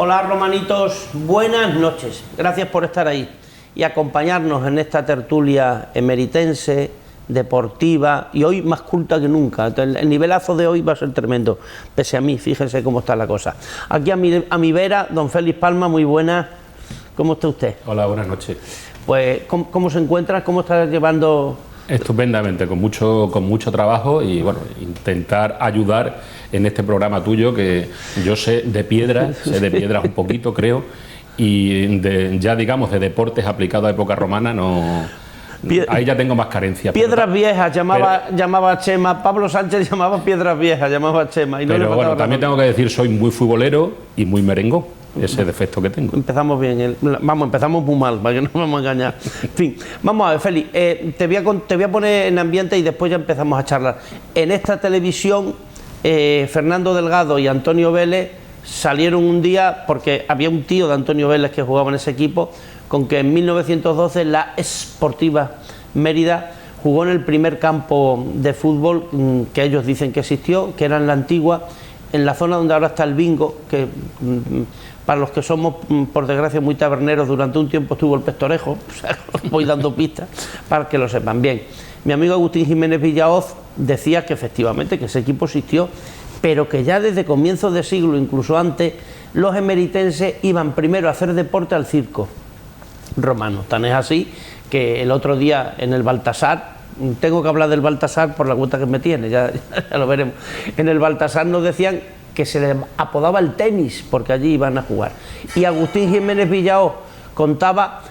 Hola romanitos, buenas noches. Gracias por estar ahí y acompañarnos en esta tertulia emeritense, deportiva y hoy más culta que nunca. El nivelazo de hoy va a ser tremendo, pese a mí, fíjense cómo está la cosa. Aquí a mi vera, don Félix Palma, muy buenas. ¿Cómo está usted? Hola, buenas noches. Pues, ¿cómo se encuentra? ¿Cómo está llevando? Estupendamente, con mucho trabajo y bueno, intentar ayudar en este programa tuyo, que yo sé de piedras un poquito, creo, y ya digamos de deportes aplicados a época romana no. Ahí ya tengo más carencias. Piedras viejas, llamaba a Chema, Pablo Sánchez llamaba Piedras viejas, llamaba a Chema. Y no pero bueno, también tengo que decir, soy muy futbolero y muy merengón. Ese defecto que tengo. Empezamos bien, empezamos muy mal, para que no nos vamos a engañar. En fin, vamos a ver, Félix, te voy a poner en ambiente y después ya empezamos a charlar. En esta televisión, Fernando Delgado y Antonio Vélez salieron un día, porque había un tío de Antonio Vélez que jugaba en ese equipo, con que en 1912 la Sportiva Mérida jugó en el primer campo de fútbol que ellos dicen que existió, que era en la antigua, en la zona donde ahora está el bingo, que para los que somos, por desgracia, muy taberneros, durante un tiempo estuvo el Pestorejo, o sea, os voy dando pistas para que lo sepan bien. Mi amigo Agustín Jiménez Villahoz decía que efectivamente que ese equipo existió, pero que ya desde comienzos de siglo, incluso antes, los emeritenses iban primero a hacer deporte al circo romano. Tan es así que el otro día en el Baltasar, tengo que hablar del Baltasar por la cuenta que me tiene, ya lo veremos, en el Baltasar nos decían que se le apodaba el tenis, porque allí iban a jugar. Y Agustín Jiménez Villahoz contaba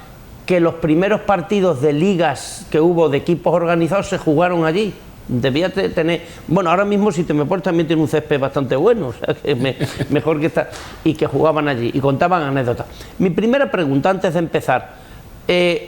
que los primeros partidos de ligas que hubo de equipos organizados se jugaron allí. Debía tener, bueno, ahora mismo si te me pones también tiene un césped bastante bueno, o sea que mejor que está, y que jugaban allí y contaban anécdotas. Mi primera pregunta antes de empezar,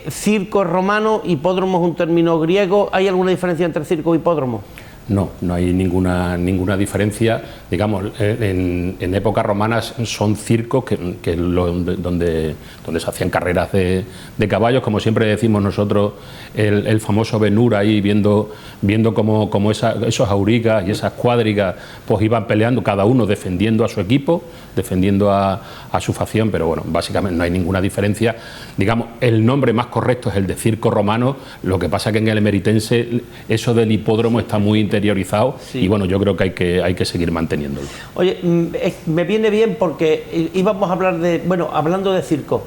circo romano, hipódromo es un término griego, ¿hay alguna diferencia entre circo y hipódromo? No hay ninguna diferencia. Digamos, en épocas romanas son circos donde se hacían carreras de caballos, como siempre decimos nosotros, el famoso Ben-Hur ahí viendo cómo esos aurigas y esas cuadrigas pues iban peleando, cada uno defendiendo a su equipo, defendiendo a su facción, pero bueno, básicamente no hay ninguna diferencia. Digamos, el nombre más correcto es el de circo romano, lo que pasa que en el emeritense eso del hipódromo está muy interiorizado, sí. Y bueno, yo creo que hay que seguir manteniéndolo. Oye, me viene bien porque íbamos a hablar hablando de circo,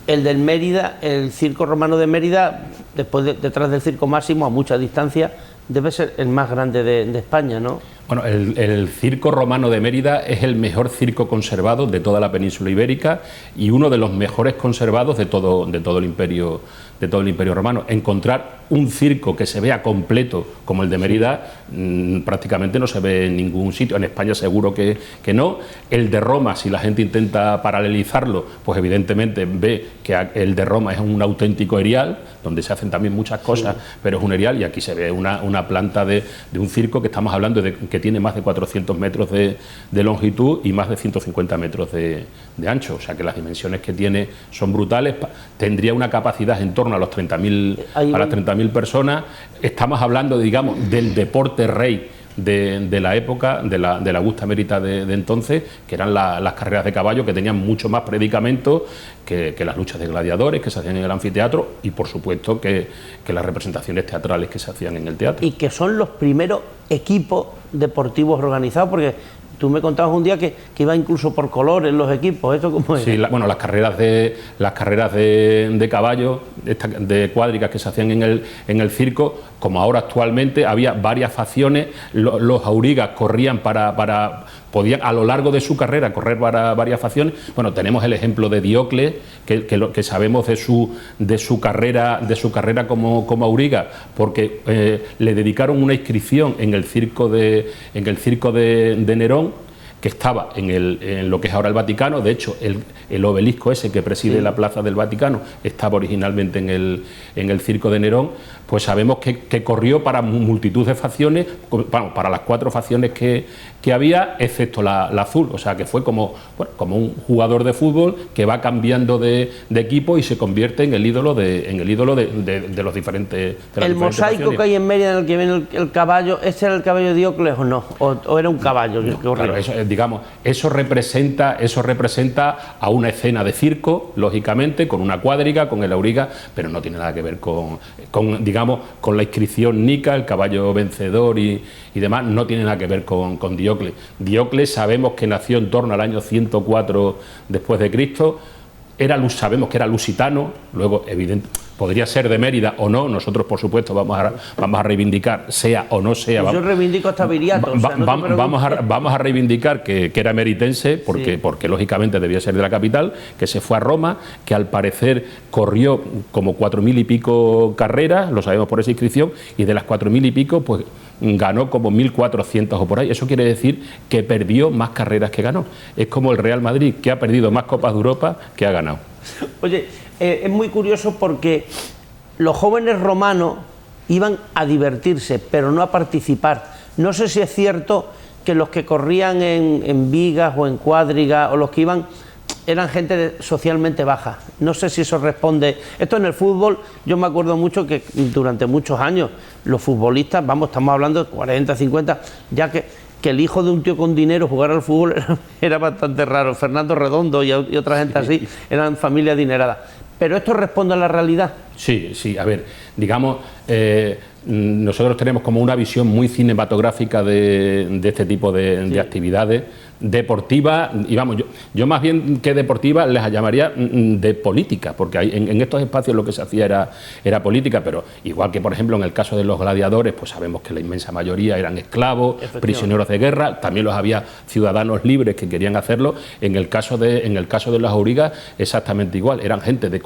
el del Mérida, el circo romano de Mérida, detrás del Circo Máximo, a mucha distancia, debe ser el más grande de España, ¿no? Bueno, el circo romano de Mérida es el mejor circo conservado de toda la península ibérica y uno de los mejores conservados de todo el imperio romano. Encontrar un circo que se vea completo como el de Mérida prácticamente no se ve en ningún sitio. En España seguro que no. El de Roma, si la gente intenta paralelizarlo, pues evidentemente ve que el de Roma es un auténtico erial, donde se hacen también muchas cosas, sí. Pero es un erial, y aquí se ve una planta de un circo que estamos hablando de que tiene más de 400 metros de longitud y más de 150 metros de ancho, o sea que las dimensiones que tiene son brutales. Tendría una capacidad en torno a las 30.000 personas. Estamos hablando, digamos, del deporte rey de la época, de la Augusta Mérida de entonces, que eran las carreras de caballo, que tenían mucho más predicamento que las luchas de gladiadores que se hacían en el anfiteatro y por supuesto que las representaciones teatrales que se hacían en el teatro. Y que son los primeros equipos deportivos organizados, porque tú me contabas un día que iba incluso por colores los equipos. ¿Esto cómo es? Sí, las carreras de caballo, de cuadricas que se hacían en el circo, como ahora actualmente, había varias facciones. Los aurigas corrían podían a lo largo de su carrera correr para varias facciones. Bueno, tenemos el ejemplo de Diocles, que sabemos de su carrera como auriga, porque le dedicaron una inscripción en el circo de Nerón, que estaba en lo que es ahora el Vaticano. De hecho, el obelisco ese que preside, sí, la plaza del Vaticano estaba originalmente en el circo de Nerón, pues sabemos que corrió para multitud de facciones, bueno, para las 4 facciones que había, excepto la azul, o sea que fue como un jugador de fútbol que va cambiando de equipo y se convierte en el ídolo de los diferentes. ¿El mosaico que hay en Mérida en el que viene el caballo, ese era el caballo de Diocles o no? ¿O era un caballo? No, claro, eso representa a una escena de circo, lógicamente, con una cuadriga, con el auriga, pero no tiene nada que ver con la inscripción Nica, el caballo vencedor y demás, no tiene nada que ver con Diocles. Diocles sabemos que nació en torno al año 104 después de Cristo, sabemos que era lusitano, luego podría ser de Mérida o no, nosotros por supuesto vamos a reivindicar, sea o no sea. Yo reivindico hasta Viriato. Vamos a reivindicar que era meritense, porque lógicamente debía ser de la capital, que se fue a Roma, que al parecer corrió como 4.000 y pico carreras, lo sabemos por esa inscripción, y de las 4.000 y pico, pues ganó como 1.400 o por ahí. Eso quiere decir que perdió más carreras que ganó. Es como el Real Madrid, que ha perdido más Copas de Europa que ha ganado. Oye, es muy curioso porque los jóvenes romanos iban a divertirse, pero no a participar. No sé si es cierto que los que corrían en vigas o en cuadrigas, o los que iban, eran gente socialmente baja. No sé si eso responde. Esto en el fútbol, yo me acuerdo mucho que durante muchos años los futbolistas, estamos hablando de 40, 50, ya que el hijo de un tío con dinero jugara al fútbol era bastante raro. Fernando Redondo y otra gente así eran familia adinerada. ¿Pero esto responde a la realidad? Sí, a ver, digamos, nosotros tenemos como una visión muy cinematográfica de este tipo de actividades deportivas, y vamos, yo más bien que deportiva les llamaría de política, porque en estos espacios lo que se hacía era política, pero igual que por ejemplo en el caso de los gladiadores, pues sabemos que la inmensa mayoría eran esclavos, prisioneros de guerra, también los había ciudadanos libres que querían hacerlo. En el caso de las aurigas exactamente igual, eran gente de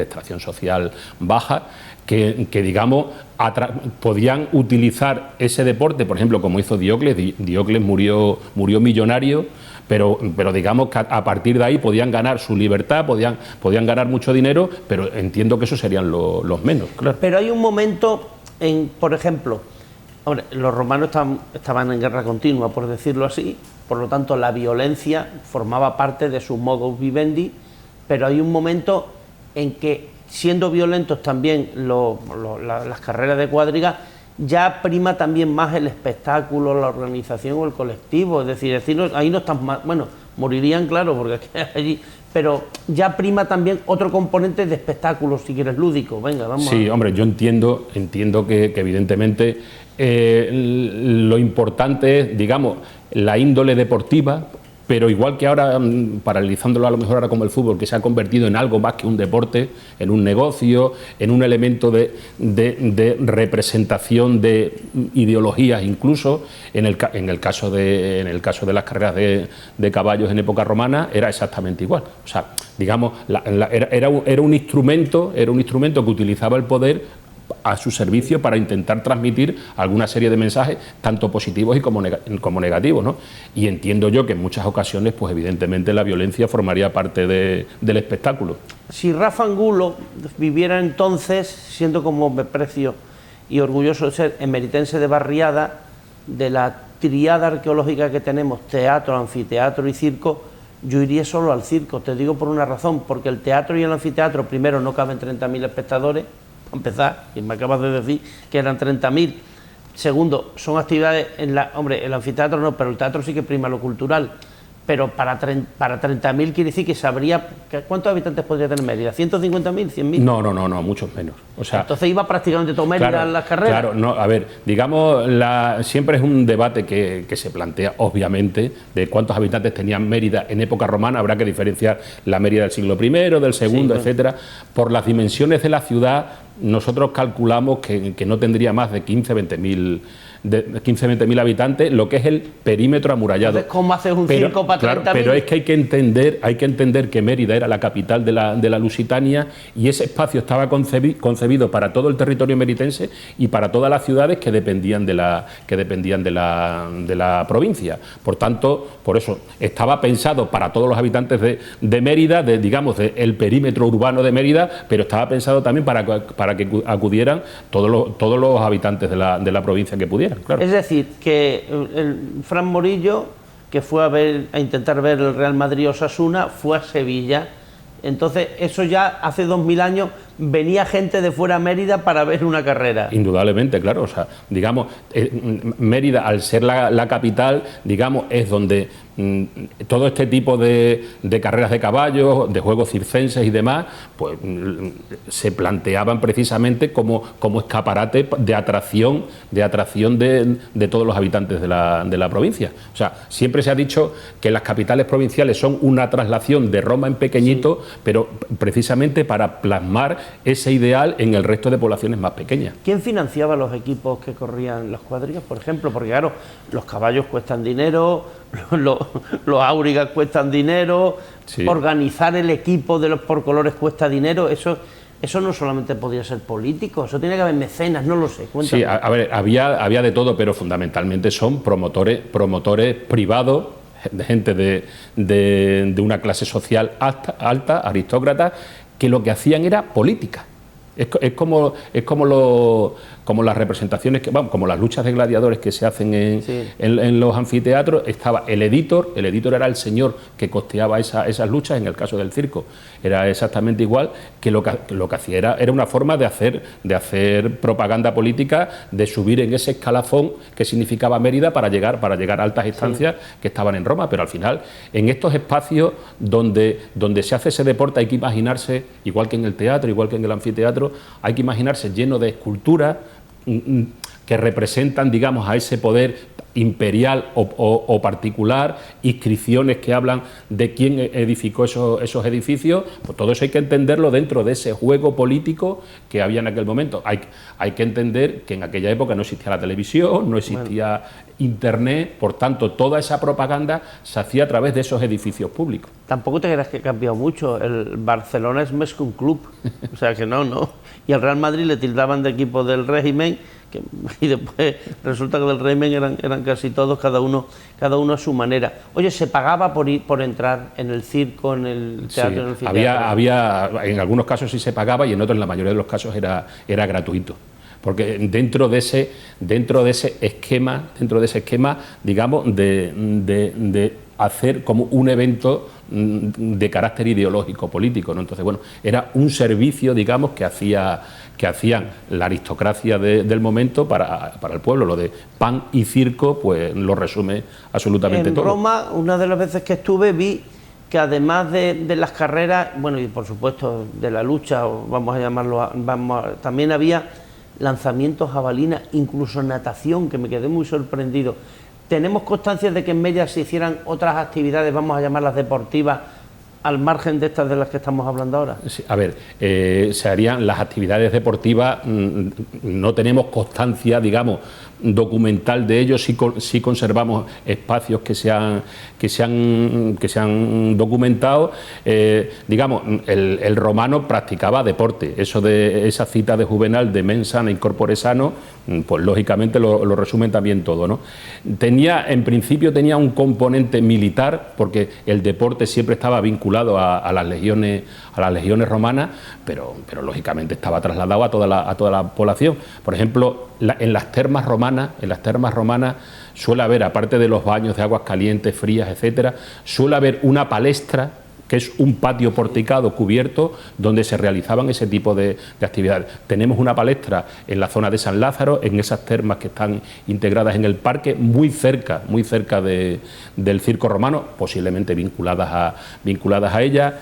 extracción social baja, que digamos podían utilizar ese deporte, por ejemplo, como hizo Diocles. Diocles murió millonario, pero digamos que a partir de ahí podían ganar su libertad, podían ganar mucho dinero, pero entiendo que esos serían los menos. Claro. Pero hay un momento, por ejemplo, los romanos estaban en guerra continua, por decirlo así, por lo tanto la violencia formaba parte de su modus vivendi, pero hay un momento en que, siendo violentos también las carreras de cuadriga, ya prima también más el espectáculo, la organización o el colectivo. Es decir, ahí no están más, bueno, morirían, claro, porque allí, pero ya prima también otro componente de espectáculo, si quieres, lúdico. Venga, vamos. Sí, hombre, yo entiendo que evidentemente lo importante es, digamos, la índole deportiva. Pero igual que ahora, paralizándolo a lo mejor ahora como el fútbol, que se ha convertido en algo más que un deporte, en un negocio, en un elemento de representación de ideologías incluso, en el caso de las carreras de caballos en época romana era exactamente igual. O sea, digamos, era un instrumento que utilizaba el poder a su servicio para intentar transmitir alguna serie de mensajes, tanto positivos y como negativos, ¿no? Y entiendo yo que en muchas ocasiones, pues evidentemente la violencia formaría parte del espectáculo. Si Rafa Angulo viviera entonces, siendo, como me precio y orgulloso de ser, emeritense de Barriada, de la tríada arqueológica que tenemos, teatro, anfiteatro y circo, yo iría solo al circo. Te digo por una razón, porque el teatro y el anfiteatro, primero, no caben 30.000 espectadores, empezar, y me acabas de decir que eran 30.000. Segundo, son actividades el anfiteatro no, pero el teatro sí que prima lo cultural. Pero para 30.000 quiere decir que sabría... ¿Cuántos habitantes podría tener Mérida? ¿150.000? ¿100.000? No, muchos menos. O sea, entonces iba prácticamente todo Mérida en las carreras. Claro, no, a ver, digamos, siempre es un debate que se plantea, obviamente, de cuántos habitantes tenía Mérida en época romana. Habrá que diferenciar la Mérida del siglo I, del segundo, etcétera. Por las dimensiones de la ciudad, nosotros calculamos que no tendría más de 15.000 o 20.000 20.000 habitantes, lo que es el perímetro amurallado. Entonces, ¿cómo haces un circo para 30.000? Pero es que hay que entender que Mérida era la capital de la Lusitania, y ese espacio estaba concebido para todo el territorio meritense y para todas las ciudades que dependían de la provincia. Por tanto, por eso estaba pensado para todos los habitantes de Mérida, digamos, del perímetro urbano de Mérida, pero estaba pensado también para que acudieran todos los habitantes de la provincia que pudieran, claro. Es decir, que el Fran Morillo, que fue a intentar ver el Real Madrid-Osasuna, fue a Sevilla. Entonces, eso ya hace 2000 años venía gente de fuera a Mérida para ver una carrera. Indudablemente, claro. O sea, digamos, Mérida, al ser la capital, digamos, es donde todo este tipo de carreras de caballos, de juegos circenses y demás, pues se planteaban precisamente como escaparate de atracción de todos los habitantes de la provincia. O sea, siempre se ha dicho que las capitales provinciales son una traslación de Roma en pequeñito, sí, pero precisamente para plasmar ese ideal en el resto de poblaciones más pequeñas. ¿Quién financiaba los equipos que corrían las cuadrillas, por ejemplo? Porque claro, los caballos cuestan dinero, los aurigas cuestan dinero, sí, organizar el equipo de los por colores cuesta dinero, eso no solamente podía ser político, eso tiene que haber mecenas, no lo sé. Cuéntame. Sí, a ver, había de todo, pero fundamentalmente son promotores privados, de gente de una clase social alta, aristócrata, que lo que hacían era política. Es como las representaciones, como las luchas de gladiadores que se hacen sí, en los anfiteatros. Estaba el editor era el señor que costeaba esas luchas. En el caso del circo era exactamente igual, que lo que hacía era una forma de hacer propaganda política, de subir en ese escalafón que significaba Mérida para llegar a altas instancias, sí, que estaban en Roma. Pero al final, en estos espacios donde se hace ese deporte, hay que imaginarse, igual que en el teatro, igual que en el anfiteatro, hay que imaginarse lleno de esculturas que representan, digamos, a ese poder imperial o particular, inscripciones que hablan de quién edificó esos edificios. Pues todo eso hay que entenderlo dentro de ese juego político que había en aquel momento. Hay que entender que en aquella época no existía la televisión, no existía Internet, por tanto toda esa propaganda se hacía a través de esos edificios públicos. Tampoco te creas que ha cambiado mucho. El Barcelona es más que un club, o sea que no. Y al Real Madrid le tildaban de equipo del régimen, y después resulta que del régimen eran casi todos, cada uno a su manera. Oye, ¿se pagaba por entrar en el circo, en el teatro, sí, en el anfiteatro? Había, en algunos casos sí se pagaba, y en otros, en la mayoría de los casos, era gratuito. Porque dentro de ese esquema, digamos, de hacer como un evento de carácter ideológico, político, ¿no? Entonces, bueno, era un servicio, digamos, que hacían la aristocracia del momento para el pueblo. Lo de pan y circo, pues lo resume absolutamente todo. En Roma, una de las veces que estuve, vi que además de las carreras, bueno, y por supuesto de la lucha, o vamos a llamarlo, también había lanzamientos, jabalina, incluso natación, que me quedé muy sorprendido. ¿Tenemos constancia de que en Mérida se hicieran otras actividades, vamos a llamarlas deportivas, al margen de estas de las que estamos hablando ahora? Sí, a ver, se harían las actividades deportivas, no tenemos constancia, digamos, documental de ello. Sí conservamos espacios que se han documentado. Digamos, el romano practicaba deporte. Esa cita de Juvenal de mens sana in corpore sano, pues lógicamente lo resumen también todo, ¿no? En principio tenía un componente militar, porque el deporte siempre estaba vinculado a las legiones romanas, pero lógicamente estaba trasladado a toda la población. Por ejemplo, en las termas romanas suele haber, aparte de los baños de aguas calientes, frías, etcétera, suele haber una palestra, que es un patio porticado cubierto, donde se realizaban ese tipo de actividades. Tenemos una palestra en la zona de San Lázaro, en esas termas que están integradas en el parque, muy cerca del circo romano, posiblemente vinculadas a ella.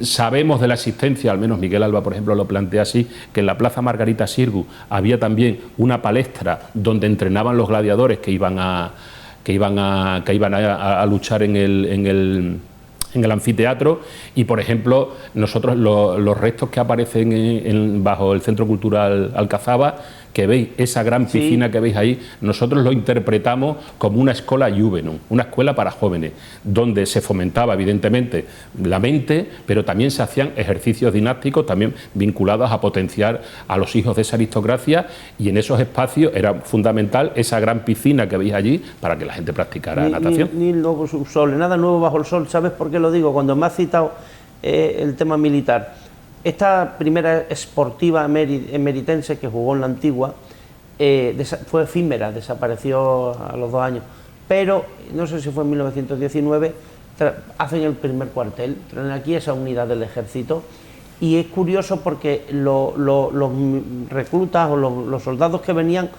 Sabemos de la existencia, al menos Miguel Alba, por ejemplo, lo plantea así, que en la Plaza Margarita Sirgu había también una palestra donde entrenaban los gladiadores que iban a luchar en el anfiteatro. Y, por ejemplo, nosotros los restos que aparecen bajo el Centro Cultural Alcazaba que veis, esa gran piscina que veis ahí, nosotros lo interpretamos como una escuela juvenum, una escuela para jóvenes, donde se fomentaba evidentemente la mente, pero también se hacían ejercicios didácticos también vinculados a potenciar a los hijos de esa aristocracia, y en esos espacios era fundamental esa gran piscina que veis allí para que la gente practicara natación. Ni nuevo subsol, nada nuevo bajo el sol. ¿Sabes por qué lo digo? Cuando me has citado el tema militar, esta primera esportiva emeritense que jugó en la Antigua fue efímera, desapareció a los 2 años, pero no sé si fue en 1919, hacen el primer cuartel, traen aquí esa unidad del ejército, y es curioso porque los reclutas o los soldados que venían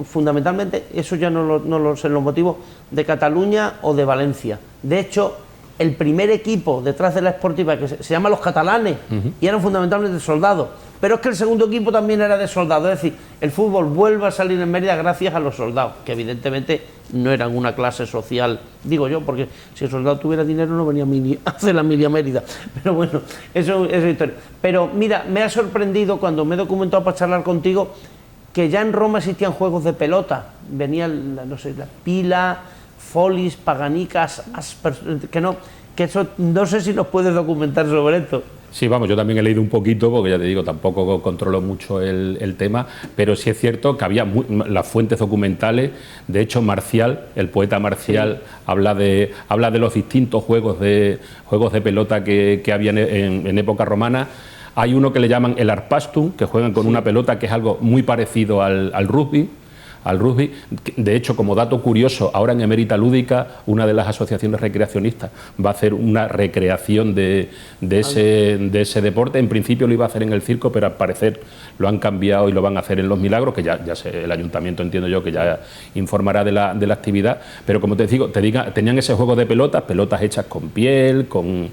fundamentalmente, eso ya no sé los motivos, de Cataluña o de Valencia. De hecho, el primer equipo detrás de la esportiva, que se llama los catalanes, y eran fundamentalmente soldados, pero es que el segundo equipo también era de soldados. Es decir, el fútbol vuelve a salir en Mérida gracias a los soldados, que evidentemente no eran una clase social, digo yo, porque si el soldado tuviera dinero no venía a hacer la mili a Mérida, pero bueno, eso es historia. Pero mira, me ha sorprendido cuando me he documentado para charlar contigo, que ya en Roma existían juegos de pelota, venían, no sé, la Pila, Folis, Paganicas, que eso no sé si nos puedes documentar sobre esto. Sí, vamos, yo también he leído un poquito, porque ya te digo, tampoco controlo mucho el tema, pero sí es cierto que había las fuentes documentales. De hecho, Marcial, el poeta Marcial, habla de los distintos juegos de pelota que había en época romana. Hay uno que le llaman el arpastum, que juegan con una pelota que es algo muy parecido al rugby. De hecho, como dato curioso, ahora en Emérita Lúdica, una de las asociaciones recreacionistas va a hacer una recreación de ese deporte. En principio lo iba a hacer en el circo, pero al parecer lo han cambiado y lo van a hacer en Los Milagros, que el ayuntamiento, entiendo yo, que ya informará de la actividad. Pero como te digo, tenían ese juego de pelotas hechas con piel, con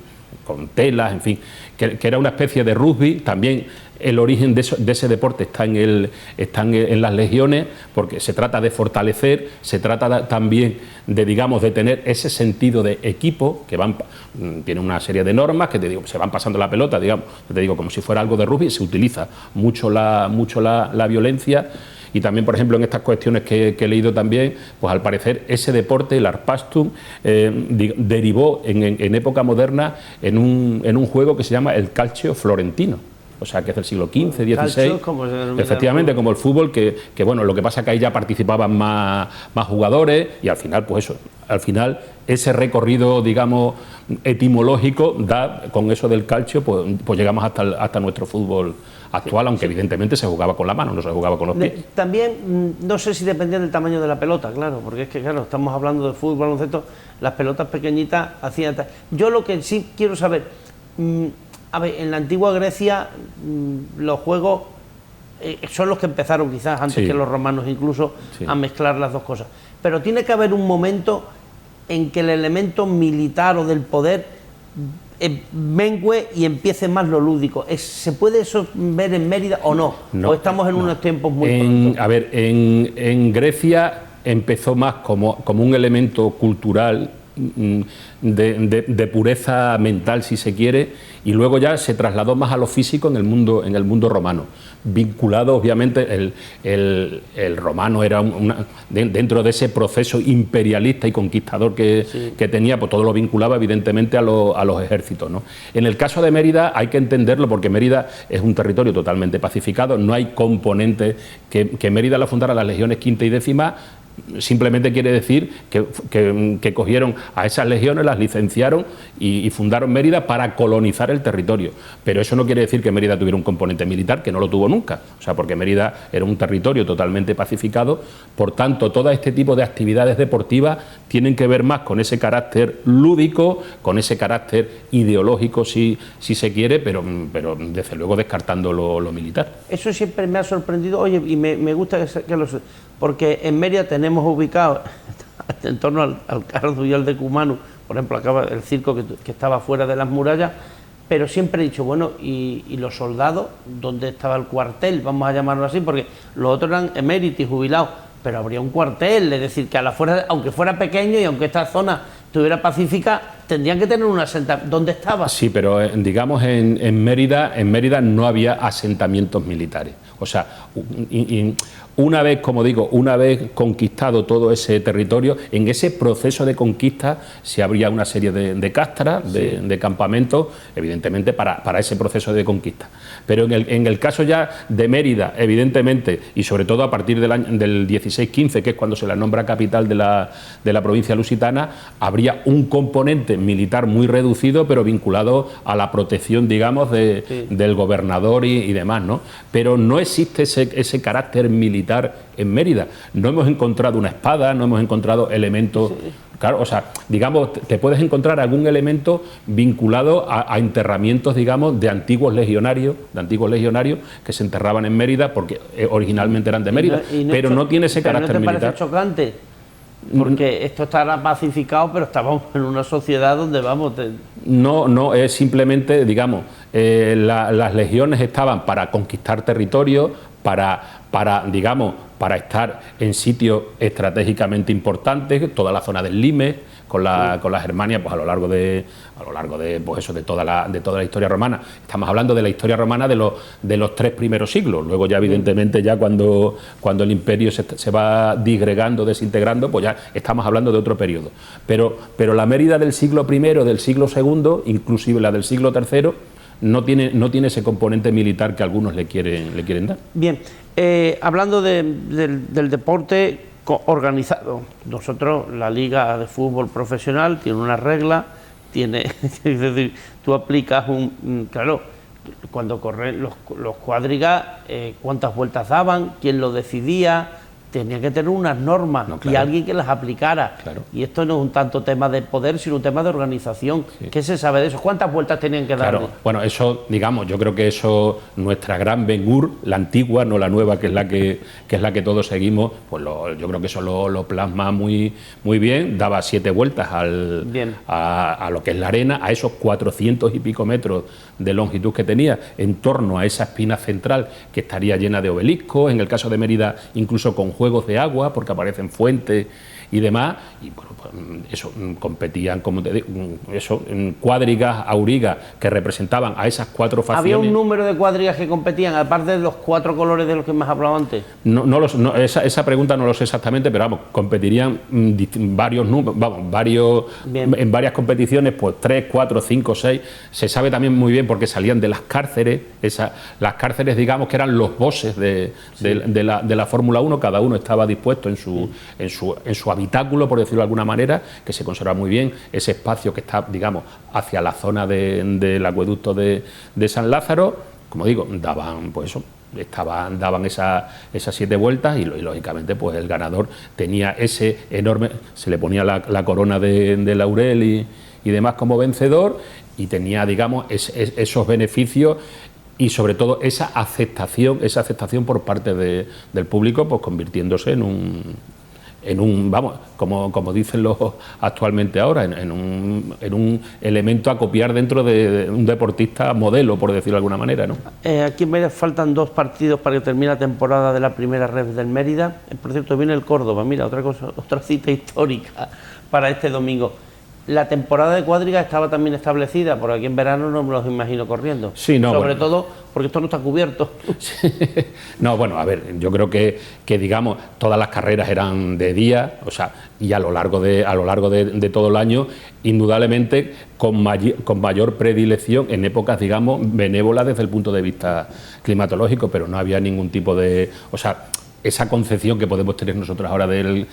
telas, en fin, que era una especie de rugby. También el origen de ese deporte está en las legiones, porque se trata de fortalecer, se trata también de tener ese sentido de equipo, que tiene una serie de normas que se van pasando la pelota, como si fuera algo de rugby. Se utiliza mucho la violencia. Y también, por ejemplo, en estas cuestiones que he leído también, pues al parecer ese deporte, el arpastum, derivó en época moderna en un juego que se llama el calcio florentino. O sea, que es del siglo XV, XVI, efectivamente, como el fútbol, que bueno, lo que pasa es que ahí ya participaban más jugadores, y al final, pues eso, ese recorrido, digamos, etimológico da, con eso del calcio, pues llegamos hasta nuestro fútbol actual, aunque evidentemente se jugaba con la mano, no se jugaba con los pies. También, no sé si dependía del tamaño de la pelota, claro, porque es que, claro, estamos hablando de fútbol, baloncesto, las pelotas pequeñitas hacían... Yo lo que sí quiero saber, a ver, en la antigua Grecia los juegos son los que empezaron quizás antes que los romanos incluso a mezclar las dos cosas, pero tiene que haber un momento en que el elemento militar o del poder mengue y empiece más lo lúdico. ¿Se puede eso ver en Mérida o no? ¿O estamos en unos tiempos muy pronto? A ver, en Grecia empezó más como un elemento cultural, de pureza mental, si se quiere, y luego ya se trasladó más a lo físico en el mundo romano, vinculado obviamente el romano era dentro de ese proceso imperialista y conquistador que tenía, pues todo lo vinculaba evidentemente a los ejércitos, ¿no? En el caso de Mérida hay que entenderlo, porque Mérida es un territorio totalmente pacificado, no hay componentes que Mérida la fundara las legiones quinta y décima. Simplemente quiere decir que cogieron a esas legiones, las licenciaron y fundaron Mérida para colonizar el territorio. Pero eso no quiere decir que Mérida tuviera un componente militar, que no lo tuvo nunca. O sea, porque Mérida era un territorio totalmente pacificado. Por tanto, todo este tipo de actividades deportivas tienen que ver más con ese carácter lúdico, con ese carácter ideológico, si se quiere, pero desde luego descartando lo militar. Eso siempre me ha sorprendido, oye, y me gusta que lo... Porque en Mérida tenemos ubicado, en torno al Cardo y al Decumano, por ejemplo, acá el circo que estaba fuera de las murallas, pero siempre he dicho, bueno, y los soldados, ¿dónde estaba el cuartel? Vamos a llamarlo así, porque los otros eran eméritos, jubilados, pero habría un cuartel, es decir, que a la fuerza, aunque fuera pequeño y aunque esta zona estuviera pacífica, tendrían que tener un asentamiento. ¿Dónde estaba? Sí, pero digamos en Mérida no había asentamientos militares. O sea, una vez, como digo, una vez conquistado todo ese territorio, en ese proceso de conquista se abría una serie de castras, de campamentos, evidentemente para ese proceso de conquista. Pero en el caso ya de Mérida, evidentemente, y sobre todo a partir del 16-15, que es cuando se la nombra capital de la provincia lusitana, habría un componente militar muy reducido, pero vinculado a la protección, digamos, del gobernador y demás, ¿no? Pero no existe ese carácter militar en Mérida. No hemos encontrado una espada, no hemos encontrado elementos... Sí. Claro, o sea, digamos, te puedes encontrar algún elemento vinculado a enterramientos, digamos, de antiguos legionarios que se enterraban en Mérida porque originalmente eran de Mérida, pero no tiene ese carácter militar. ¿No te parece chocante? Porque esto estará pacificado, pero estábamos en una sociedad donde vamos... No, es simplemente, digamos, las legiones estaban para conquistar territorios, digamos, para estar en sitios estratégicamente importantes, toda la zona del Limes, con las Germanias, pues a lo largo de pues eso, de toda la historia romana. Estamos hablando de la historia romana de los 3 primeros siglos. Luego ya evidentemente ya cuando el imperio se va disgregando, desintegrando, pues ya estamos hablando de otro periodo. Pero la Mérida del siglo I, del siglo II, inclusive la del siglo III, no tiene ese componente militar que algunos le quieren dar. Bien, hablando del deporte organizado, nosotros, la Liga de Fútbol Profesional, tiene una regla, es decir, tú aplicas claro, cuando corren los cuadrigas, cuántas vueltas daban, quién lo decidía, tenía que tener unas normas, no, claro, y alguien que las aplicara. Claro. Y esto no es un tanto tema de poder, sino un tema de organización. Sí. ¿Qué se sabe de eso? ¿Cuántas vueltas tenían que darle? Claro. Bueno, eso, digamos, yo creo que eso, nuestra gran Ben-Hur, la antigua, no la nueva, que es la que todos seguimos, pues yo creo que eso lo plasma muy bien. Daba 7 vueltas a lo que es la arena, a esos 400 y pico metros de longitud que tenía, en torno a esa espina central que estaría llena de obeliscos, en el caso de Mérida incluso con juegos de agua, porque aparecen fuentes y demás, y bueno, pues eso, competían, como te digo, eso, cuadrigas, aurigas, que representaban a esas 4 facciones. ¿Había un número de cuadrigas que competían, aparte de los 4 colores de los que me has hablado antes? Esa pregunta no lo sé exactamente, pero vamos, competirían varios números, en varias competiciones, pues 3, 4, 5, 6, se sabe también muy bien porque salían de las cárceles, las cárceles, digamos, que eran los bosses de la Fórmula 1, cada uno estaba dispuesto en su habitáculo, por decirlo de alguna manera, que se conserva muy bien, ese espacio que está, digamos, hacia la zona del acueducto de San Lázaro, como digo, daban, pues eso, daban esas 7 vueltas y lógicamente pues el ganador tenía ese enorme, se le ponía la corona de laurel y demás como vencedor, y tenía, digamos, esos beneficios y sobre todo esa aceptación por parte del público, pues convirtiéndose en un vamos, como dicen los actualmente ahora, en un elemento a copiar dentro de un deportista modelo, por decirlo de alguna manera, ¿no? Aquí en Mérida faltan 2 partidos para que termine la temporada de la primera red del Mérida. Por cierto, viene el Córdoba, mira, otra cita histórica para este domingo. La temporada de cuadriga estaba también establecida, porque aquí en verano no me los imagino corriendo. Sí, no, sobre todo porque esto no está cubierto. Sí. No, bueno, a ver, yo creo que digamos, todas las carreras eran de día, o sea, y a lo largo de todo el año, indudablemente con mayor predilección en épocas, digamos, benévolas desde el punto de vista climatológico, pero no había ningún tipo de... O sea, esa concepción que podemos tener nosotros ahora del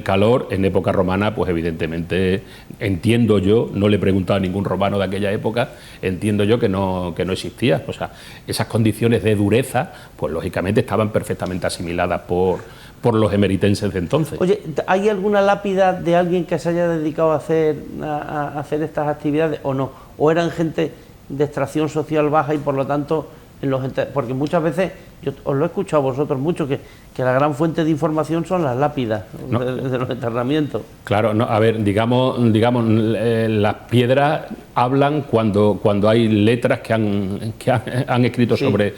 calor en época romana, pues evidentemente entiendo yo, no le he preguntado a ningún romano de aquella época, entiendo yo que no existía. O sea, esas condiciones de dureza, pues lógicamente estaban perfectamente asimiladas por los emeritenses de entonces. Oye, ¿hay alguna lápida de alguien que se haya dedicado a hacer estas actividades o no? ¿O eran gente de extracción social baja y por lo tanto... porque muchas veces, yo os lo he escuchado a vosotros mucho, que que la gran fuente de información son las lápidas de los enterramientos. Claro, no, a ver, digamos, las piedras hablan cuando hay letras que han escrito sobre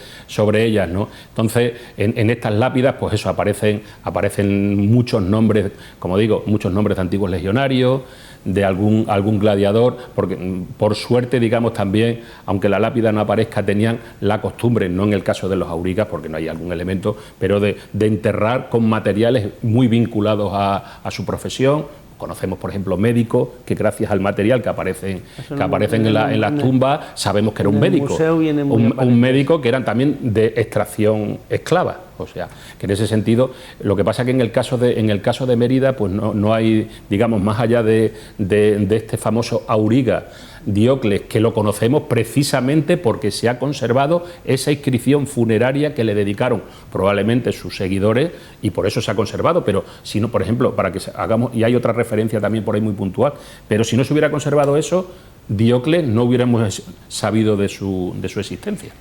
ellas, ¿no? Entonces, en estas lápidas, pues eso, aparecen muchos nombres, como digo, muchos nombres de antiguos legionarios, de algún gladiador, porque por suerte, digamos, también, aunque la lápida no aparezca, tenían la costumbre, no en el caso de los aurigas, porque no hay algún elemento, pero de enterrar con materiales muy vinculados a su profesión. Conocemos, por ejemplo, médicos que gracias al material que aparecen en las tumbas sabemos que era un médico, un médico que eran también de extracción esclava. O sea, que en ese sentido, lo que pasa que en el caso de Mérida, pues no hay, digamos, más allá de este famoso auriga Diocles, que lo conocemos precisamente porque se ha conservado esa inscripción funeraria que le dedicaron probablemente sus seguidores y por eso se ha conservado, pero si no, por ejemplo, para que hagamos, y hay otra referencia también por ahí muy puntual, pero si no se hubiera conservado eso, Diocles no hubiéramos sabido de su existencia.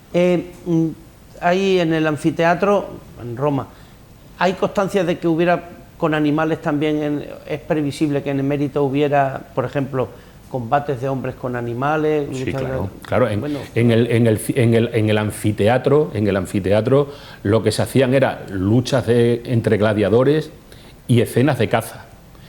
Ahí en el anfiteatro, en Roma, ¿hay constancia de que hubiera con animales también? ¿Es previsible que en Emérito hubiera, por ejemplo, combates de hombres con animales? Sí, claro. En el anfiteatro lo que se hacían era luchas entre gladiadores y escenas de caza.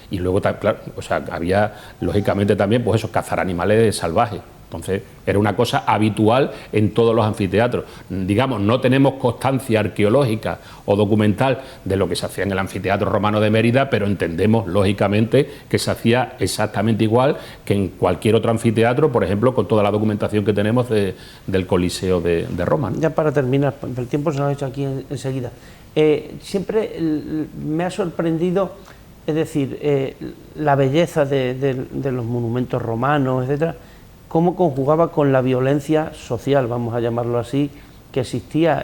Y luego, claro, o sea, había lógicamente también, pues eso, cazar animales salvajes. Entonces, era una cosa habitual en todos los anfiteatros. Digamos, no tenemos constancia arqueológica o documental de lo que se hacía en el anfiteatro romano de Mérida, pero entendemos, lógicamente, que se hacía exactamente igual que en cualquier otro anfiteatro, por ejemplo, con toda la documentación que tenemos del Coliseo de Roma, ¿no? Ya para terminar, el tiempo se nos ha hecho aquí enseguida. Siempre me ha sorprendido, es decir, la belleza de los monumentos romanos, etcétera, cómo conjugaba con la violencia social, vamos a llamarlo así, que existía.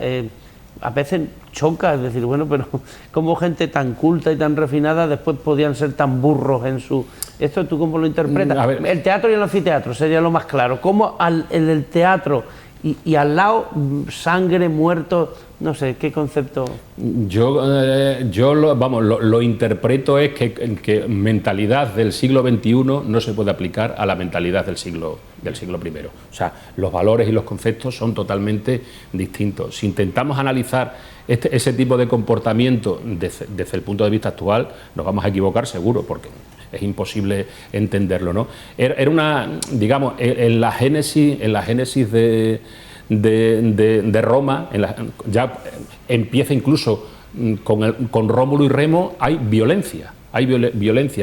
A veces choca, es decir, bueno, pero cómo gente tan culta y tan refinada después podían ser tan burros en su... ¿Esto tú cómo lo interpretas? El teatro y el anfiteatro sería lo más claro. ¿Cómo en el teatro y al lado sangre, muertos? No sé, ¿qué concepto? Yo lo interpreto es que mentalidad del siglo XXI no se puede aplicar a la mentalidad del siglo I. O sea, los valores y los conceptos son totalmente distintos. Si intentamos analizar ese tipo de comportamiento desde el punto de vista actual, nos vamos a equivocar seguro, porque es imposible entenderlo, ¿no? Era una, digamos, en la génesis de Roma, ya empieza incluso con Rómulo y Remo, hay violencia,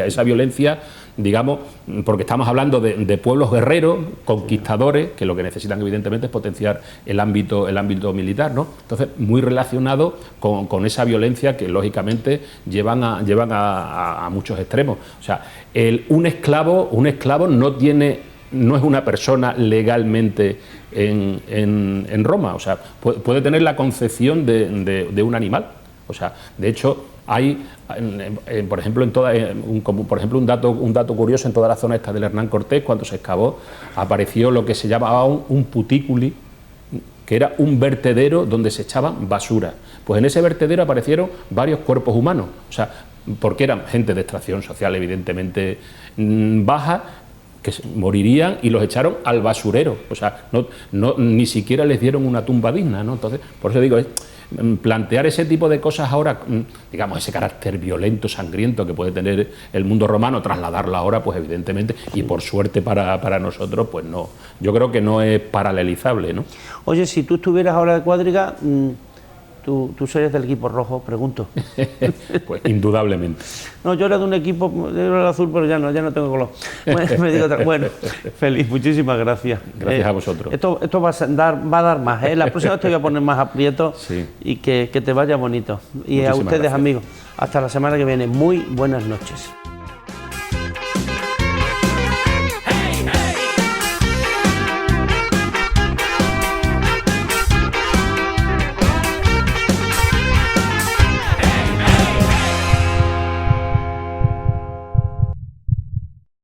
esa violencia, digamos, porque estamos hablando de pueblos guerreros, conquistadores, que lo que necesitan evidentemente es potenciar el ámbito militar, ¿no? Entonces, muy relacionado con esa violencia que lógicamente llevan a muchos extremos. O sea, un esclavo no es una persona legalmente en Roma, o sea, puede tener la concepción de un animal. O sea, de hecho, hay, por ejemplo, un dato curioso, en toda la zona esta del Hernán Cortés, cuando se excavó, apareció lo que se llamaba un putículi, que era un vertedero donde se echaban basura. Pues en ese vertedero aparecieron varios cuerpos humanos, o sea, porque eran gente de extracción social evidentemente baja, que morirían y los echaron al basurero, o sea, ni siquiera les dieron una tumba digna, ¿no? Entonces, por eso digo, plantear ese tipo de cosas ahora, digamos, ese carácter violento, sangriento que puede tener el mundo romano, trasladarlo ahora, pues evidentemente, y por suerte para nosotros, pues no, yo creo que no es paralelizable, ¿no? Oye, si tú estuvieras ahora de Cuadriga, ¿tú serías del equipo rojo? Pregunto. Pues indudablemente. No, yo era de un equipo, yo era el azul, pero ya no tengo color. Bueno, Félix, muchísimas gracias. Gracias a vosotros. Esto va a dar más, ¿eh? La próxima vez te voy a poner más aprieto, sí. Y que te vaya bonito. Y muchísimas a ustedes, gracias. Amigos, hasta la semana que viene. Muy buenas noches.